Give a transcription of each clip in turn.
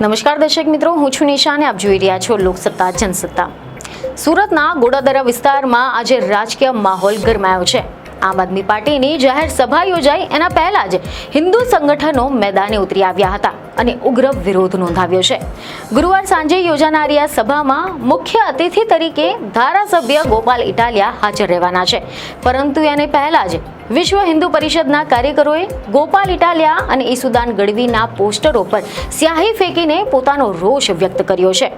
નમસ્કાર દર્શક મિત્રો, હું છું નિશા અને આપ જોઈ રહ્યા છો લોકસત્તા જનસત્તા। સુરતના ગોડાદરા વિસ્તારમાં આજે રાજકીય માહોલ ગરમાયો છે। આમ આદમી પાર્ટીની જાહેર સભા યોજાઈ એના પહેલા જ હિન્દુ સંગઠનો મેદાને ઉતરી આવ્યા હતા અને ઉગ્ર વિરોધ નોંધાવ્યો છે। ગુરુવાર સાંજે યોજાનારી આ સભામાં મુખ્ય અતિથિ તરીકે ધારાસભ્ય ગોપાલ ઇટાલિયા હાજર રહેવાના છે, પરંતુ એને પહેલા જ વિશ્વ હિન્દુ પરિષદના કાર્યકરોએ ગોપાલ ઇટાલિયા અને ઈસુદાન ગઢવીના પોસ્ટરો પર સ્યાહી ફેંકીને પોતાનો રોષ વ્યક્ત કર્યો છે।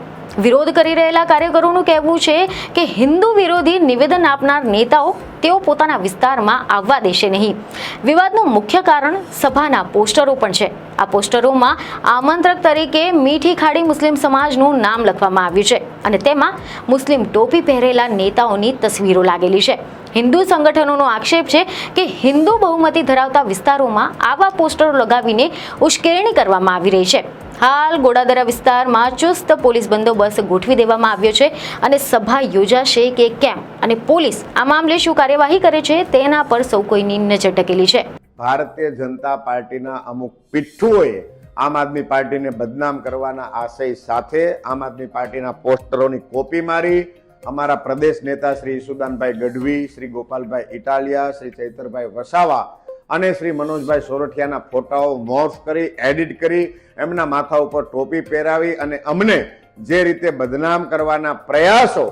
વિરોધ કરી રહેલા કાર્યકરોનું કહેવું છે કે હિન્દુ વિરોધી નિવેદન આપનાર નેતાઓ તેઓ પોતાના વિસ્તારમાં આવવા દેશે નહીં। વિવાદનું મુખ્ય કારણ સભાના પોસ્ટરો પણ છે। આ પોસ્ટરોમાં આમંત્રક તરીકે મીઠી ખાડી મુસ્લિમ સમાજનું નામ લખવામાં આવ્યું છે અને તેમાં મુસ્લિમ ટોપી પહેરેલા નેતાઓની તસવીરો લાગેલી છે। હિન્દુ સંગઠનોનો આક્ષેપ છે કે હિન્દુ બહુમતી ધરાવતા વિસ્તારોમાં આવા પોસ્ટરો લગાવીને ઉશ્કેરણી કરવામાં આવી રહી છે। હાલ ગોડાદરા વિસ્તારમાં ચુસ્ત પોલીસ બંદોબસ્ત ગોઠવી દેવામાં આવ્યો છે અને સભા યોજાશે કે કેમ અને પોલીસ આ મામલે શું કાર્યવાહી કરે છે તેના પર સૌ કોઈની નજર ટકેલી છે। ભારતીય જનતા પાર્ટીના અમુક પીઠ્ઠુઓએ આમ આદમી પાર્ટીને બદનામ કરવાના આશય સાથે આમ આદમી પાર્ટીના પોસ્ટરોની કોપી મારી અમારા પ્રદેશ નેતા શ્રી ઈસુદાનભાઈ ગઢવી, શ્રી ગોપાલભાઈ ઇટાલિયા, શ્રી ચૈતરભાઈ વસાવા અને શ્રી મનોજભાઈ સોરઠિયાના ફોટાઓ મોર્ફ કરી, એડિટ કરી, એમના માથા ઉપર ટોપી પહેરાવી અને અમને જે રીતે બદનામ કરવાના પ્રયાસો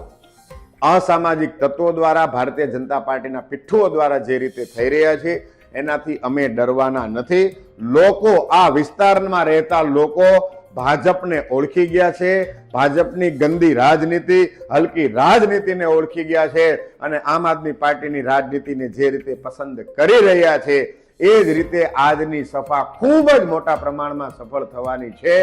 અસામાજિક તત્વો દ્વારા, ભારતીય જનતા પાર્ટીના પીઠ્ઠુઓ દ્વારા જે રીતે થઈ રહ્યા છે એનાથી અમે ડરવાના નથી। લોકો, આ વિસ્તારમાં રહેતા લોકો ભાજપને ઓળખી ગયા છે, ભાજપની ગંદી રાજનીતિ, હલકી રાજનીતિને ઓળખી ગયા છે અને આમ આદમી પાર્ટીની રાજનીતિને જે રીતે પસંદ કરી રહ્યા છે એ જ રીતે આજની સભા ખૂબ જ મોટા પ્રમાણમાં સફળ થવાની છે।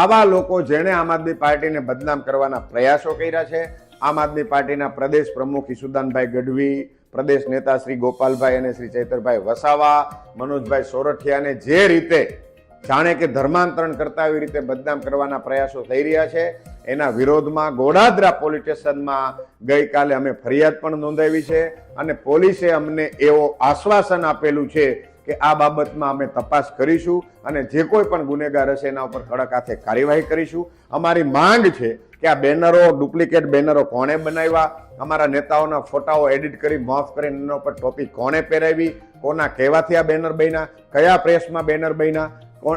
આવા લોકો જેણે આમ આદમી પાર્ટીને બદનામ કરવાના પ્રયાસો કર્યા છે, આમ આદમી પાર્ટીના પ્રદેશ પ્રમુખ ઈસુદાનભાઈ ગઢવી, પ્રદેશ નેતા શ્રી ગોપાલભાઈ અને શ્રી ચૈતરભાઈ વસાવા, મનોજભાઈ સોરઠિયાને જે રીતે જાણે કે ધર્માંતરણ કરતા એવી રીતે બદનામ કરવાના પ્રયાસો થઈ રહ્યા છે એના વિરોધમાં ગોડાદરા પોલીસ સ્ટેશનમાં ગઈકાલે અમે ફરિયાદ પણ નોંધાવી છે અને પોલીસે અમને એવો આશ્વાસન આપેલું છે કે આ બાબતમાં અમે તપાસ કરીશું અને જે કોઈ પણ ગુનેગાર હશે એના ઉપર કડક હાથે કાર્યવાહી કરીશું। અમારી માંગ છે કે આ બેનરો, ડુપ્લિકેટ બેનરો કોણે બનાવ્યા, અમારા નેતાઓના ફોટાઓ એડિટ કરી મોફ કરીને એના ઉપર ટોપી કોણે પહેરાવી, કોના કહેવાથી આ બેનર બન્યા, કયા પ્રેસમાં બેનર બન્યા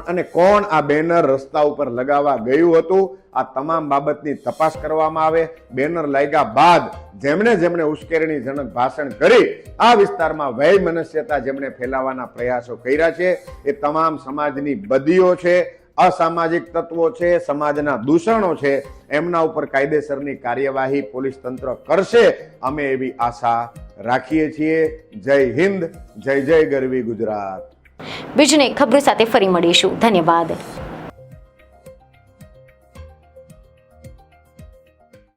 અને કોણ આ બેનર રસ્તા ઉપર લગાવવા ગયું હતું, આ તમામ બાબતની તપાસ કરવામાં આવે। બેનર લાગ્યા બાદ જેમણે ઉશ્કેરણીજનક ભાષણ કરી આ વિસ્તારમાં વૈમનસ્યતા જેમણે ફેલાવવાના પ્રયાસો કર્યા છે એ તમામ સમાજની બદીઓ છે, અસામાજિક તત્વો છે, સમાજના દૂષણો છે, એમના ઉપર કાયદેસરની કાર્યવાહી પોલીસ તંત્ર કરશે અમે એવી આશા રાખીએ છીએ। જય હિન્દ, જય જય ગરવી ગુજરાત। બીજને ખબરો સાથે ફરી મળીશું। ધન્યવાદ।